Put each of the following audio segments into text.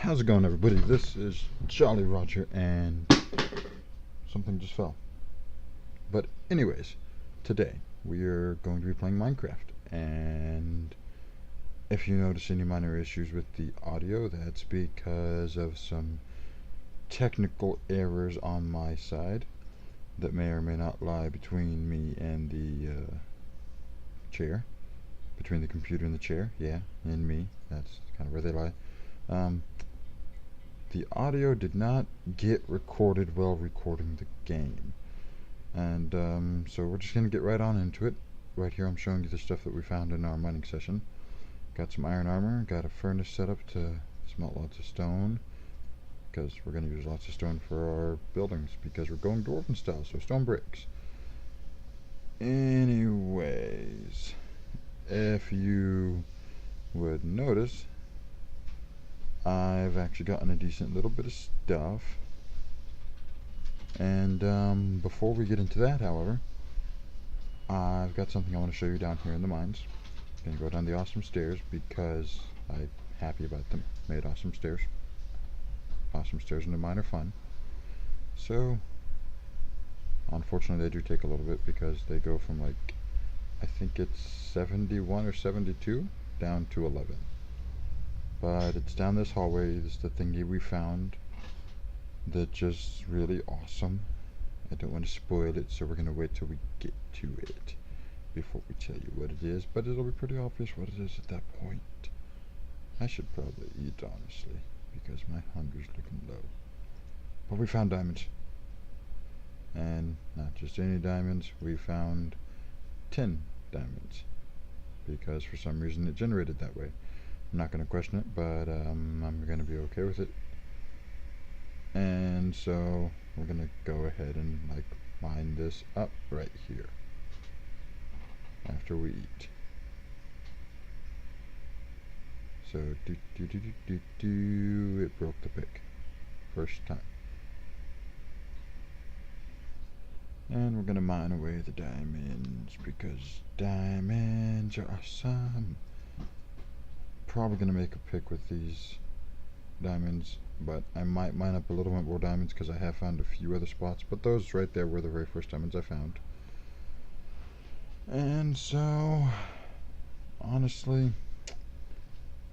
How's it going, everybody? This is Jolly Roger, and something just fell. But anyways, today we are going to be playing Minecraft, and if you notice any minor issues with the audio, that's because of some technical errors on my side that may or may not lie between me and the chair, between the computer and the chair, yeah, and me. That's kind of where they lie. The audio did not get recorded while recording the game. And so we're just going to get right on into it. Right here I'm showing you the stuff that we found in our mining session. Got some iron armor, got a furnace set up to smelt lots of stone, because we're going to use lots of stone for our buildings, because we're going Dwarven style, so stone bricks. Anyways, if you would notice, I've actually gotten a decent little bit of stuff. And before we get into that, however, I've got something I want to show you down here in the mines. I'm going to go down the awesome stairs because I'm happy about them. Made awesome stairs. Awesome stairs in the mine are fun. So, unfortunately they do take a little bit because they go from like, I think it's 71 or 72 down to 11. But it's down this hallway. This is the thingy we found that's just really awesome. I don't want to spoil it, so we're going to wait till we get to it before we tell you what it is, but it'll be pretty obvious what it is at that point. I should probably eat, honestly, because my hunger's looking low. But we found diamonds. And not just any diamonds, we found 10 diamonds, because for some reason it generated that way. I'm not going to question it, but I'm going to be okay with it. And so we're going to go ahead and like mine this up right here after we eat. So it broke the pick first time. And we're going to mine away the diamonds because diamonds are awesome. Probably going to make a pick with these diamonds, but I might mine up a little bit more diamonds because I have found a few other spots, but those right there were the very first diamonds I found. And so honestly,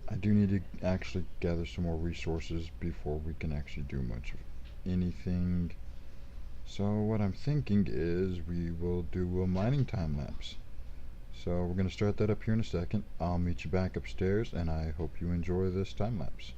I do need to actually gather some more resources before we can actually do much of anything. So what I'm thinking is we will do a mining time lapse. So we're going to start that up here in a second. I'll meet you back upstairs, and I hope you enjoy this time lapse.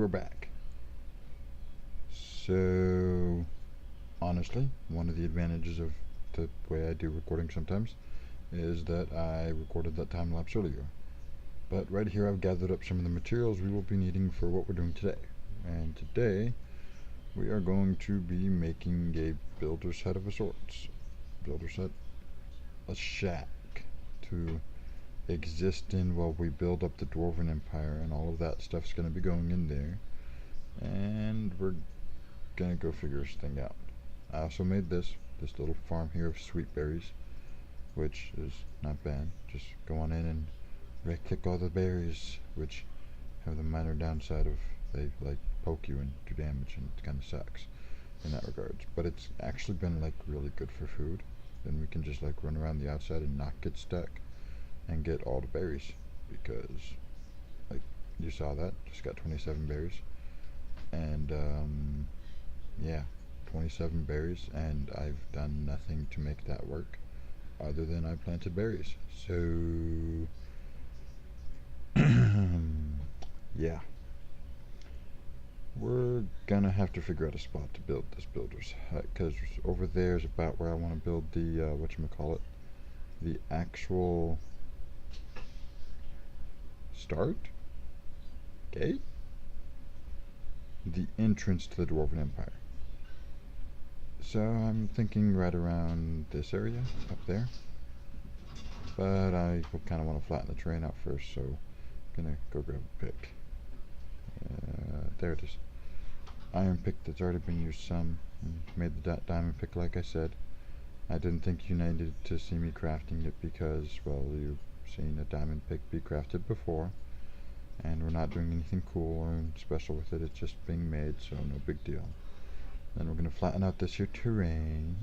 we're back. So, honestly, one of the advantages of the way I do recording sometimes is that I recorded that time lapse earlier. But right here I've gathered up some of the materials we will be needing for what we're doing today. And today we are going to be making a builder set of a sorts. Builder set, a shack to exist in while we build up the Dwarven Empire, and all of that stuff's going to be going in there. And we're going to go figure this thing out. I also made this little farm here of sweet berries, which is not bad. Just go on in and right click all the berries, which have the minor downside of they like poke you and do damage, and it kind of sucks in that regards. But it's actually been like really good for food. Then we can just like run around the outside and not get stuck and get all the berries, because like you saw that just got 27 berries, and yeah, 27 berries, and I've done nothing to make that work other than I planted berries. So yeah, we're gonna have to figure out a spot to build this builder's hut, because over there is about where I want to build the whatchamacallit, the actual start gate, the entrance to the Dwarven Empire. So I'm thinking right around this area up there, but I kind of want to flatten the terrain out first, so I'm gonna go grab a pick. There it is. Iron pick that's already been used some, and made the diamond pick like I said. I didn't think you needed to see me crafting it because, well, you've seen a diamond pick be crafted before, and we're not doing anything cool or special with it. It's just being made, so no big deal. Then we're going to flatten out this here terrain.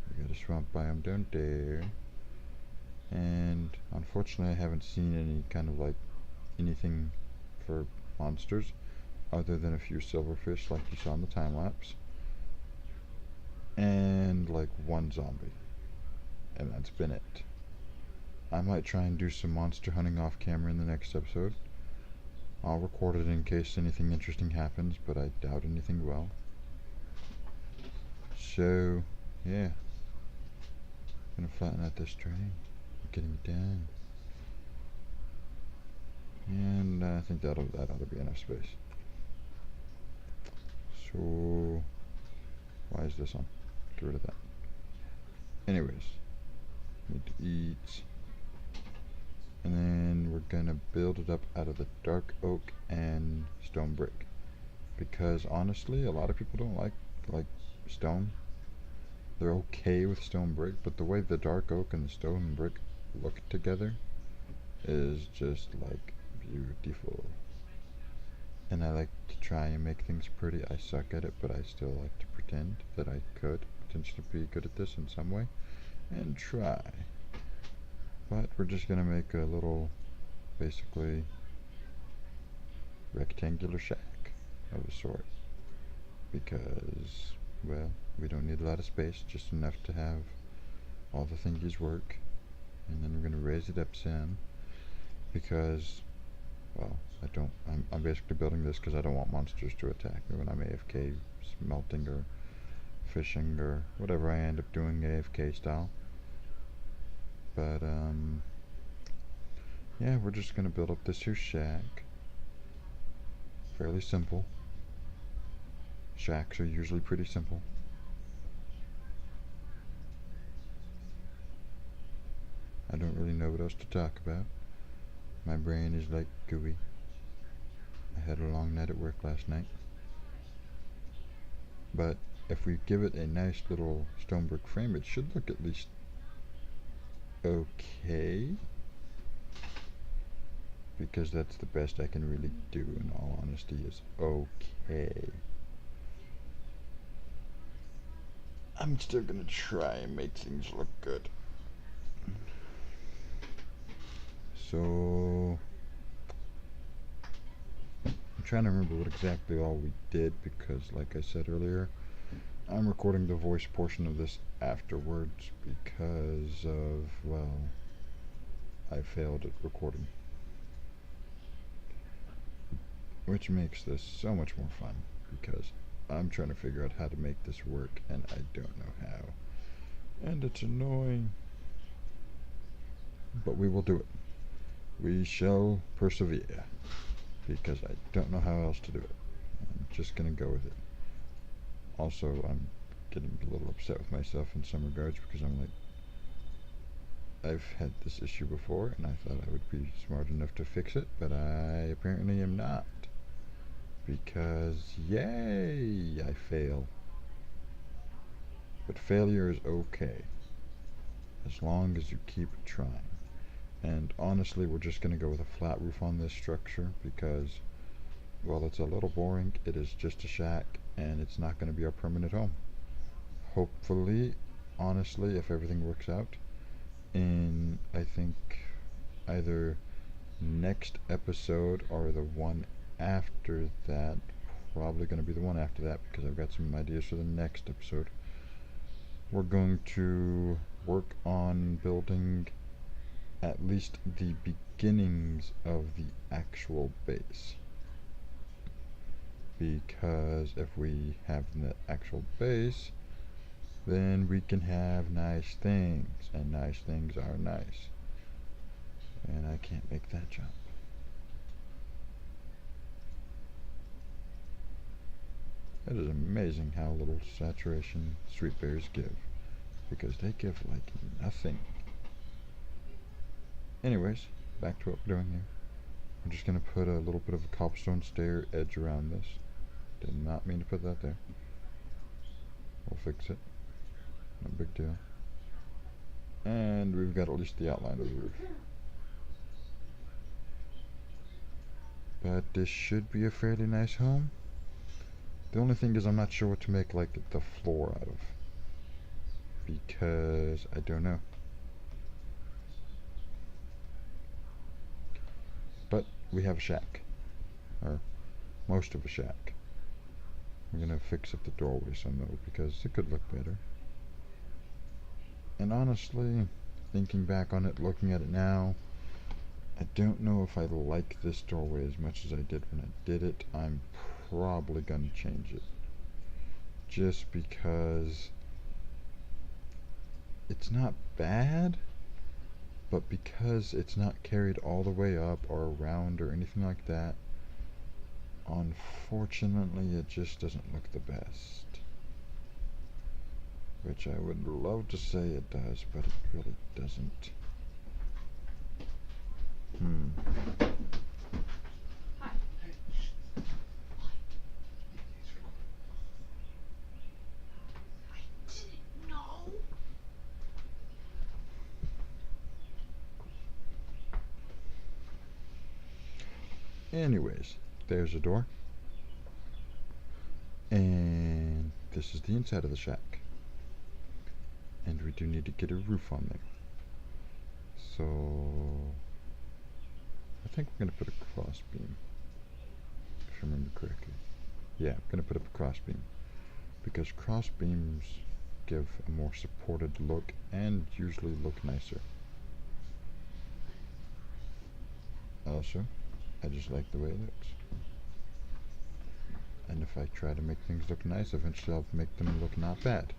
We got a swamp biome down there, and unfortunately I haven't seen any kind of like anything for monsters other than a few silverfish like you saw in the time lapse, and like one zombie, and that's been it. I might try and do some monster hunting off camera in the next episode. I'll record it in case anything interesting happens, but I doubt anything will. So yeah, gonna flatten out this terrain, getting it down, and I think that ought to be enough space. So why is this on? Get rid of that. Anyways, need to eat, and then we're gonna build it up out of the dark oak and stone brick, because honestly a lot of people don't like stone. They're okay with stone brick, but the way the dark oak and the stone brick look together is just like beautiful, and I like to try and make things pretty. I suck at it, but I still like to pretend that I could potentially be good at this in some way and try. But we're just gonna make a little, basically, rectangular shack of a sort, because, well, we don't need a lot of space, just enough to have all the thingies work. And then we're gonna raise it up some, because, well, I'm basically building this because I don't want monsters to attack me when I'm AFK smelting or fishing or whatever I end up doing AFK style. But yeah, we're just gonna build up this here shack. Fairly simple. Shacks are usually pretty simple. I don't really know what else to talk about. My brain is like gooey. I had a long night at work last night. But if we give it a nice little stone brick frame, it should look at least okay, because that's the best I can really do, in all honesty, is okay. I'm still gonna try and make things look good. So I'm trying to remember what exactly all we did, because like I said earlier, I'm recording the voice portion of this afterwards because of, well, I failed at recording. which makes this so much more fun because I'm trying to figure out how to make this work and I don't know how. And it's annoying. But we will do it. We shall persevere because I don't know how else to do it. I'm just gonna go with it. Also, I'm getting a little upset with myself in some regards because I'm like, I've had this issue before and I thought I would be smart enough to fix it, but I apparently am not. Because, yay, I fail. But failure is okay, as long as you keep trying. And honestly, we're just going to go with a flat roof on this structure because, well, it's a little boring. It is just a shack, and it's not going to be our permanent home. Hopefully, honestly, if everything works out, in, I think, either next episode or the one after that, probably going to be the one after that because I've got some ideas for the next episode. We're going to work on building at least the beginnings of the actual base, because if we have the actual base, then we can have nice things, and nice things are nice, and I can't make that jump. It is amazing how little saturation sweet berries give, because they give like nothing. Anyways, back to what we're doing here. I'm just going to put a little bit of a cobblestone stair edge around this. Did not mean to put that there. We'll fix it. No big deal. And we've got at least the outline of the roof. But this should be a fairly nice home. The only thing is I'm not sure what to make like the floor out of, because I don't know. But we have a shack, or most of a shack. I'm gonna fix up the doorway some though, because it could look better. And honestly, thinking back on it, looking at it now, I don't know if I like this doorway as much as I did when I did it. I'm probably gonna change it, just because it's not bad, but because it's not carried all the way up or around or anything like that, unfortunately it just doesn't look the best. Which I would love to say it does, but it really doesn't. Anyways, there's a door. And this is the inside of the shack. And we do need to get a roof on there. So I think we're going to put a cross beam, if I remember correctly. Yeah, I'm going to put up a cross beam, because cross beams give a more supported look and usually look nicer. Also, I just like the way it looks. And if I try to make things look nice, eventually I'll make them look not bad.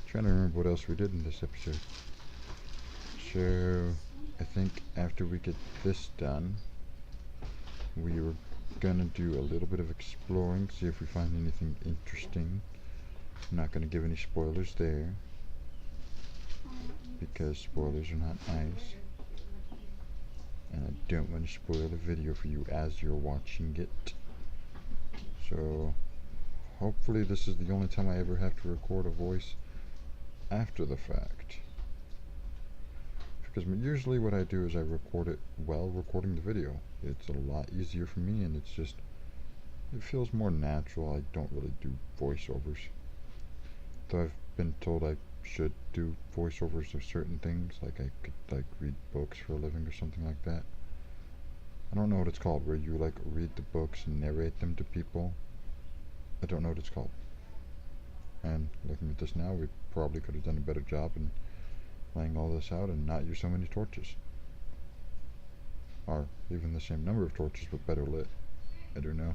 Trying to remember what else we did in this episode. So, I think after we get this done, we were gonna do a little bit of exploring, see if we find anything interesting. I'm not gonna give any spoilers there, because spoilers are not nice, and I don't want to spoil the video for you as you're watching it. So hopefully this is the only time I ever have to record a voice after the fact, because usually what I do is I record it while recording the video. It's a lot easier for me, and it's just, it feels more natural. I don't really do voiceovers, though I've been told I should do voiceovers of certain things, like I could like read books for a living or something like that. I don't know what it's called, where you like read the books and narrate them to people. I don't know what it's called. And looking at this now, we probably could have done a better job in laying all this out and not use so many torches. Or even the same number of torches but better lit. I don't know.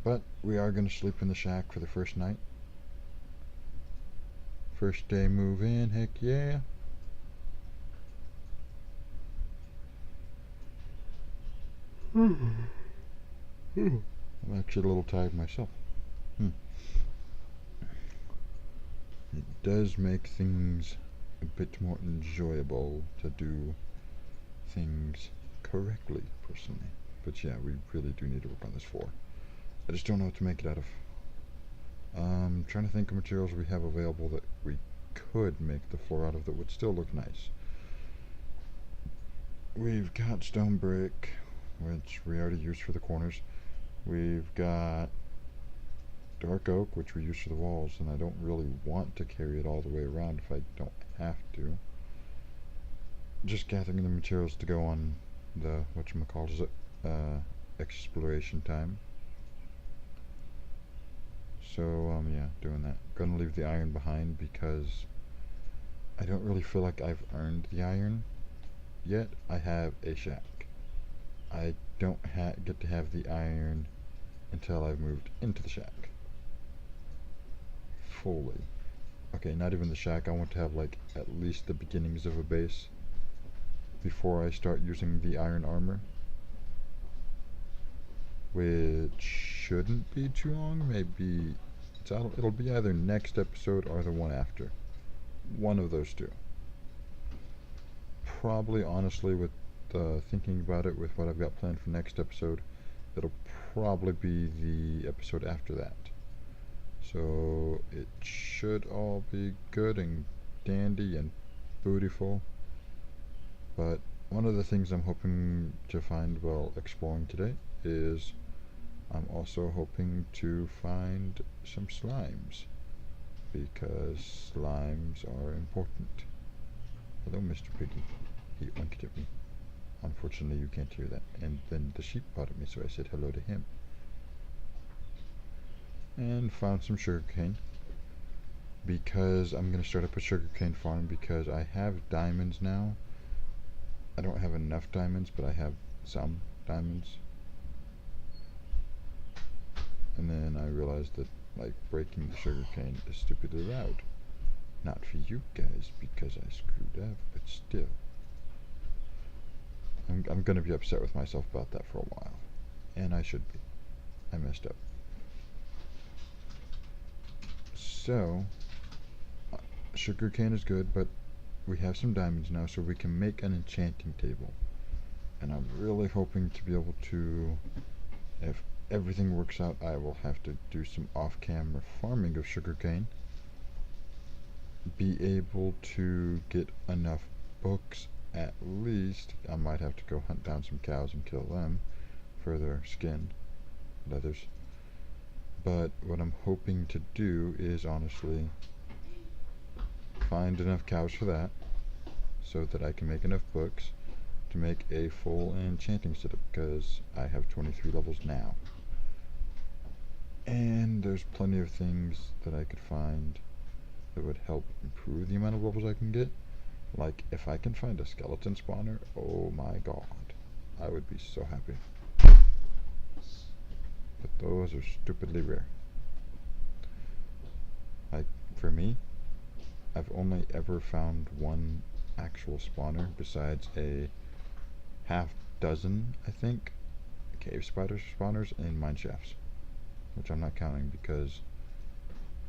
But we are going to sleep in the shack for the first night. First day move in, heck yeah. I'm actually a little tired myself. It does make things a bit more enjoyable to do things correctly, personally. But yeah, we really do need to work on this floor. I just don't know what to make it out of. Trying to think of materials we have available that we could make the floor out of that would still look nice. We've got stone brick, which we already used for the corners. We've got dark oak, which we use for the walls, and I don't really want to carry it all the way around if I don't have to. Just gathering the materials to go on the, whatchamacallit, exploration time. So, yeah, doing that. Gonna leave the iron behind because I don't really feel like I've earned the iron yet. I have a shack. I don't get to have the iron until I've moved into the shack. Fully. Okay, not even the shack. I want to have, like, at least the beginnings of a base before I start using the iron armor. Which shouldn't be too long. Maybe it'll be either next episode or the one after. One of those two. Probably, honestly, with thinking about it, with what I've got planned for next episode, it'll probably be the episode after that. So it should all be good and dandy and beautiful. But one of the things I'm hoping to find while exploring today is I'm also hoping to find some slimes, because slimes are important. Hello, Mr. Piggy. He winked at me. Unfortunately, you can't hear that. And then the sheep spotted me, so I said hello to him. And found some sugarcane, because I'm going to start up a sugarcane farm, because I have diamonds now. I don't have enough diamonds, but I have some diamonds. And then I realized that, like, breaking the sugarcane is stupidly loud. Not for you guys, because I screwed up, but still. I'm gonna be upset with myself about that for a while. And I should be. I messed up. So, sugarcane is good, but we have some diamonds now, so we can make an enchanting table. And I'm really hoping to be able to, if everything works out, I will have to do some off-camera farming of sugarcane. Be able to get enough books, at least. I might have to go hunt down some cows and kill them for their skin, leathers. But what I'm hoping to do is, honestly, find enough cows for that, so that I can make enough books to make a full enchanting setup, because I have 23 levels now. And there's plenty of things that I could find that would help improve the amount of levels I can get. Like, if I can find a skeleton spawner, oh my god, I would be so happy. But those are stupidly rare. Like, for me, I've only ever found one actual spawner besides a half dozen, I think, cave spider spawners in mine shafts, which I'm not counting because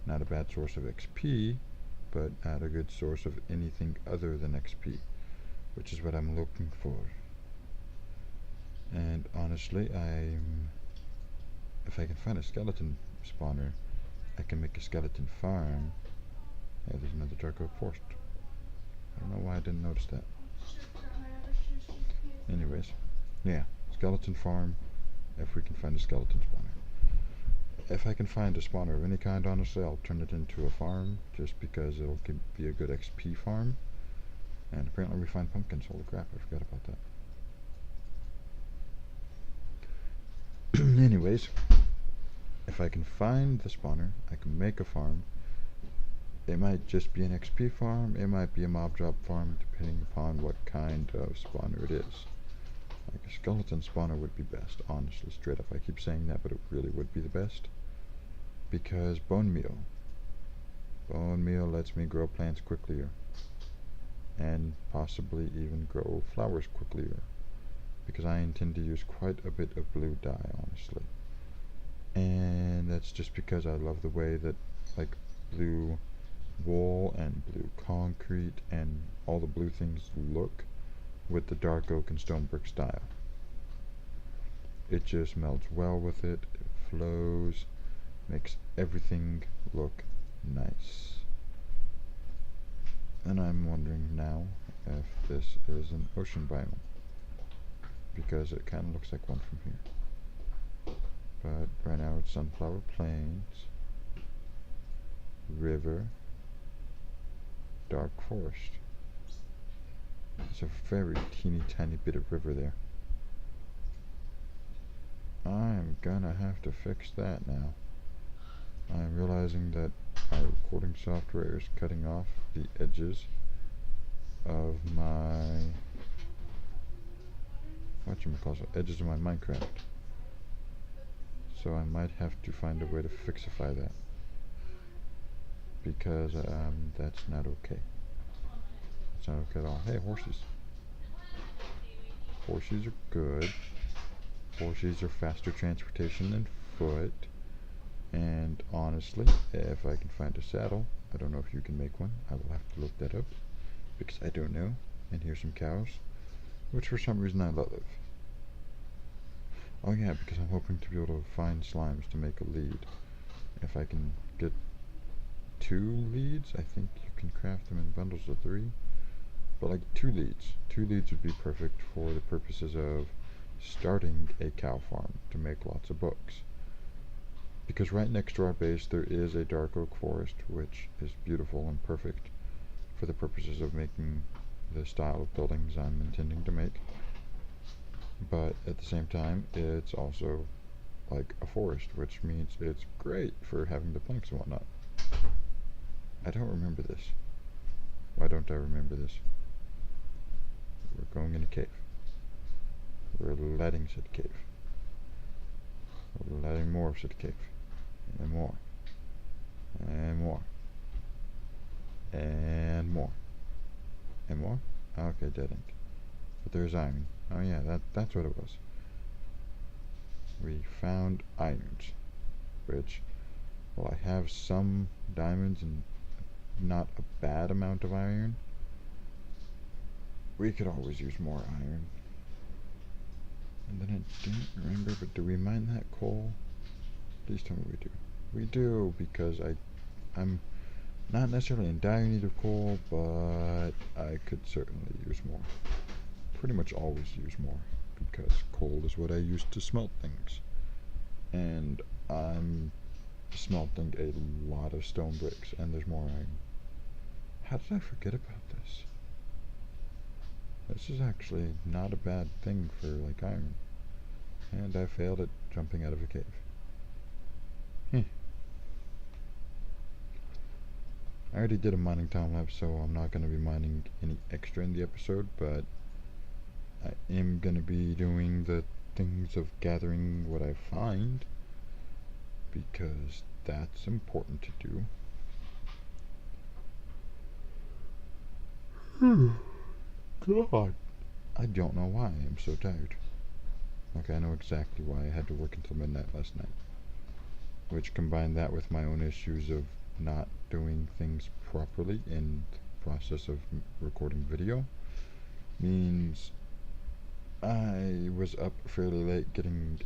not a bad source of XP, but not a good source of anything other than XP, which is what I'm looking for. And honestly, if I can find a skeleton spawner, I can make a skeleton farm. Hey, there's another dark oak forest. I don't know why I didn't notice that. Anyways, yeah, skeleton farm, if we can find a skeleton spawner. If I can find a spawner of any kind, honestly, I'll turn it into a farm, just because it'll be a good XP farm. And apparently we find pumpkins. Holy crap, I forgot about that. Anyways. anyways, if I can find the spawner, I can make a farm. It might just be an XP farm, it might be a mob drop farm, depending upon what kind of spawner it is. Like a skeleton spawner would be best, honestly, straight up. I keep saying that, but it really would be the best. Because bone meal lets me grow plants quicklier. And possibly even grow flowers quicklier. Because I intend to use quite a bit of blue dye, honestly. And that's just because I love the way that, like, blue wool and blue concrete and all the blue things look with the dark oak and stone brick style. It just melds well with it, it flows, makes everything look nice. And I'm wondering now if this is an ocean biome, because it kind of looks like one from here. But right now it's sunflower plains, river, dark forest. There's a very teeny tiny bit of river there. I'm gonna have to fix that now. I'm realizing that our recording software is cutting off the edges of my edges of my Minecraft. So I might have to find a way to fixify that, because that's not okay. It's not okay at all. Hey, horses. Horses are good. Horses are faster transportation than foot. And honestly, if I can find a saddle, I don't know if you can make one. I will have to look that up, because I don't know. And here's some cows, which for some reason I love. Oh yeah, because I'm hoping to be able to find slimes to make a lead. If I can get 2 leads, I think you can craft them in bundles of 3. But like 2 leads. 2 leads would be perfect for the purposes of starting a cow farm to make lots of books. Because right next to our base there is a dark oak forest, which is beautiful and perfect for the purposes of making the style of buildings I'm intending to make. But at the same time, it's also like a forest, which means it's great for having the planks and whatnot. I don't remember this. Why don't I remember this? We're going in a cave. We're letting said cave. We're letting more of said cave. And more. And more. And more. And more? Okay, dead end. But there's iron. Oh yeah, that's what it was. We found irons. Which, well, I have some diamonds and not a bad amount of iron. We could always use more iron. And then I don't remember, but do we mine that coal? Please tell me we do. We do, because I'm not necessarily in dire need of coal, but I could certainly use more. Pretty much always use more, because coal is what I use to smelt things. And I'm smelting a lot of stone bricks, and there's more iron. How did I forget about this? This is actually not a bad thing for, like, iron. And I failed at jumping out of a cave. I already did a mining time lapse, so I'm not going to be mining any extra in the episode, but I am going to be doing the things of gathering what I find, because that's important to do. God, I don't know why I am so tired. Okay, I know exactly why. I had to work until midnight last night, which, combined that with my own issues of not doing things properly in the process of recording video, means I was up fairly late getting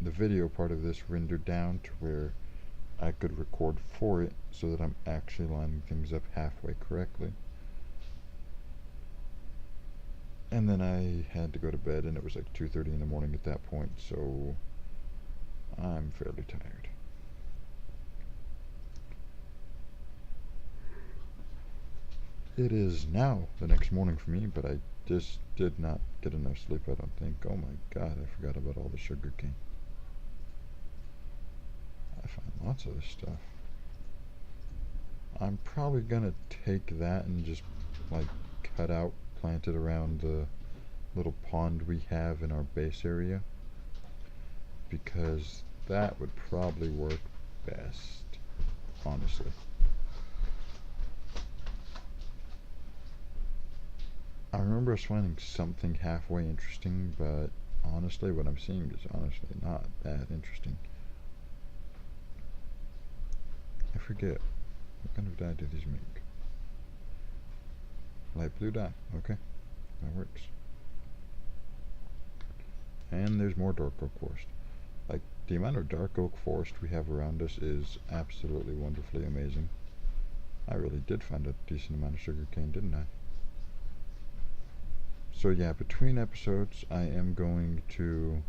the video part of this rendered down to where I could record for it, so that I'm actually lining things up halfway correctly. And then I had to go to bed, and it was like 2:30 in the morning at that point, so I'm fairly tired. It is now the next morning for me, but I just did not get enough sleep, I don't think. Oh my god, I forgot about all the sugarcane. I find lots of this stuff. I'm probably gonna take that and just like cut out, plant it around the little pond we have in our base area, because that would probably work best, honestly. I remember us finding something halfway interesting, but honestly what I'm seeing is honestly not that interesting. I forget, what kind of dye do these make? Light blue dye, okay, that works. And there's more dark oak forest. Like, the amount of dark oak forest we have around us is absolutely wonderfully amazing. I really did find a decent amount of sugarcane, didn't I? So yeah, between episodes I am going to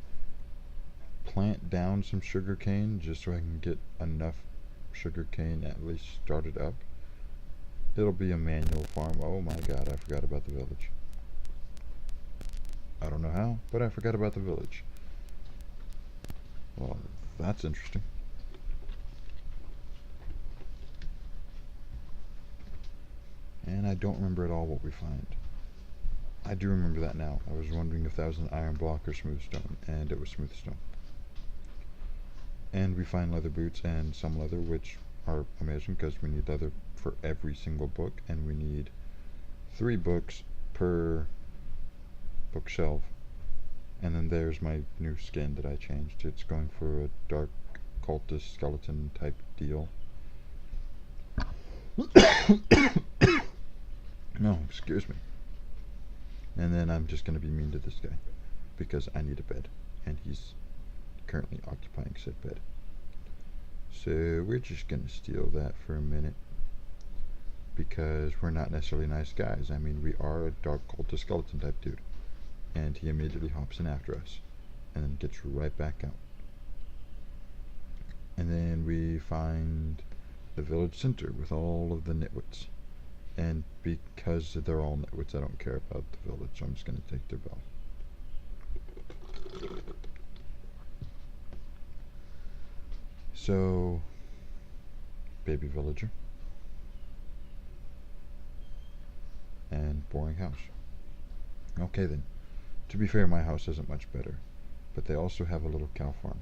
plant down some sugarcane just so I can get enough sugarcane at least started up. It'll be a manual farm. Oh my god, I forgot about the village. I don't know how, but I forgot about the village. Well, that's interesting. And I don't remember at all what we find. I do remember that now. I was wondering if that was an iron block or smooth stone, and it was smooth stone. And we find leather boots and some leather, which are amazing because we need leather for every single book, and we need 3 books per bookshelf. And then there's my new skin that I changed. It's going for a dark cultist skeleton type deal. No, excuse me. And then I'm just going to be mean to this guy because I need a bed, and he's currently occupying said bed. So we're just going to steal that for a minute because we're not necessarily nice guys. I mean, we are a dark cultist skeleton type dude, and he immediately hops in after us and then gets right back out. And then we find the village center with all of the nitwits. And because they're all nitwits, I don't care about the village, so I'm just going to take their bell. So, baby villager. And boring house. Okay then. To be fair, my house isn't much better, but they also have a little cow farm,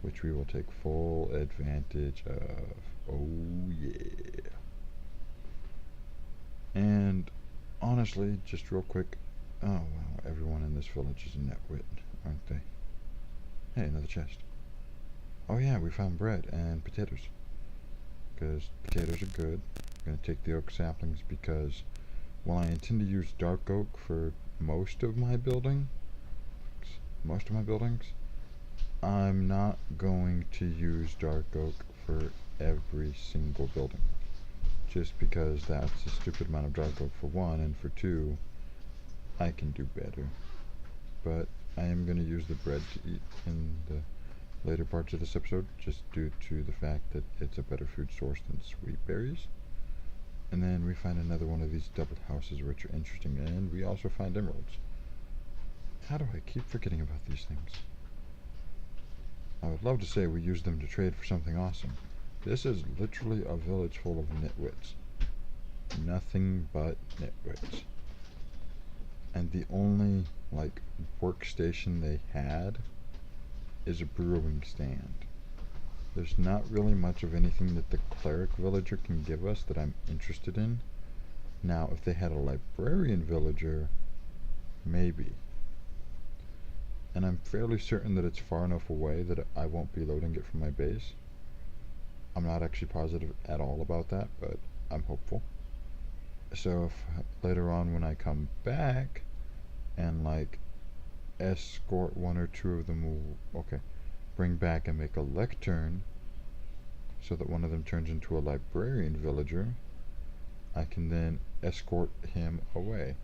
which we will take full advantage of. Oh yeah. And honestly, just real quick, oh wow, everyone in this village is a nitwit, aren't they? Hey, another chest. Oh yeah, we found bread and potatoes, because potatoes are good. I'm going to take the oak saplings because while I intend to use dark oak for most of my buildings, I'm not going to use dark oak for every single building. Just because that's a stupid amount of dark oak for one, and for two, I can do better. But I am going to use the bread to eat in the later parts of this episode, just due to the fact that it's a better food source than sweet berries. And then we find another one of these double houses, which are interesting, and we also find emeralds. How do I keep forgetting about these things? I would love to say we use them to trade for something awesome. This is literally a village full of nitwits. Nothing but nitwits. And the only, like, workstation they had is a brewing stand. There's not really much of anything that the cleric villager can give us that I'm interested in. Now, if they had a librarian villager, maybe. And I'm fairly certain that it's far enough away that I won't be loading it from my base. I'm not actually positive at all about that, but I'm hopeful. So if later on when I come back and like escort one or two of them, bring back and make a lectern so that one of them turns into a librarian villager, I can then escort him away.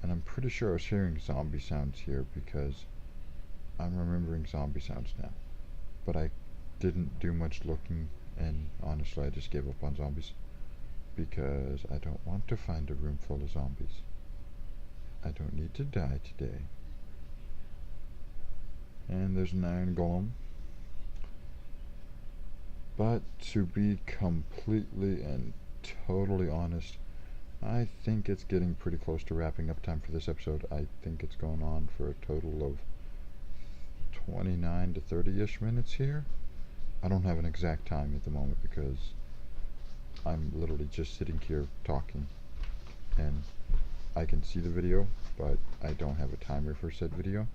And I'm pretty sure I was hearing zombie sounds here because I'm remembering zombie sounds now. But I didn't do much looking, and honestly I just gave up on zombies because I don't want to find a room full of zombies. I don't need to die today. And there's an iron golem. But to be completely and totally honest, I think it's getting pretty close to wrapping up time for this episode. I think it's going on for a total of 29 to 30-ish minutes here. I don't have an exact time at the moment because I'm literally just sitting here talking, and I can see the video, but I don't have a timer for said video.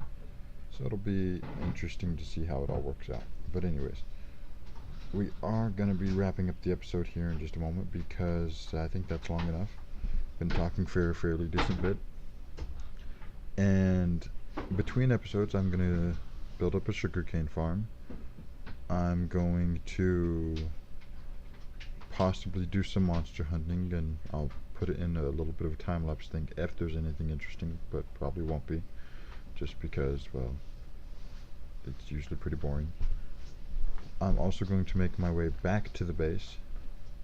So it'll be interesting to see how it all works out. But anyways, we are going to be wrapping up the episode here in just a moment because I think that's long enough. Been talking for a fairly decent bit. And between episodes, I'm going to build up a sugarcane farm. I'm going to possibly do some monster hunting, and I'll put it in a little bit of a time-lapse thing if there's anything interesting, but probably won't be, just because, well, it's usually pretty boring. I'm also going to make my way back to the base,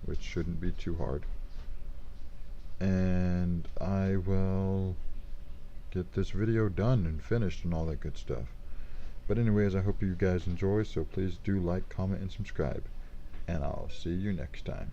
which shouldn't be too hard, and I will get this video done and finished and all that good stuff. But anyways, I hope you guys enjoy, so please do like, comment, and subscribe, and I'll see you next time.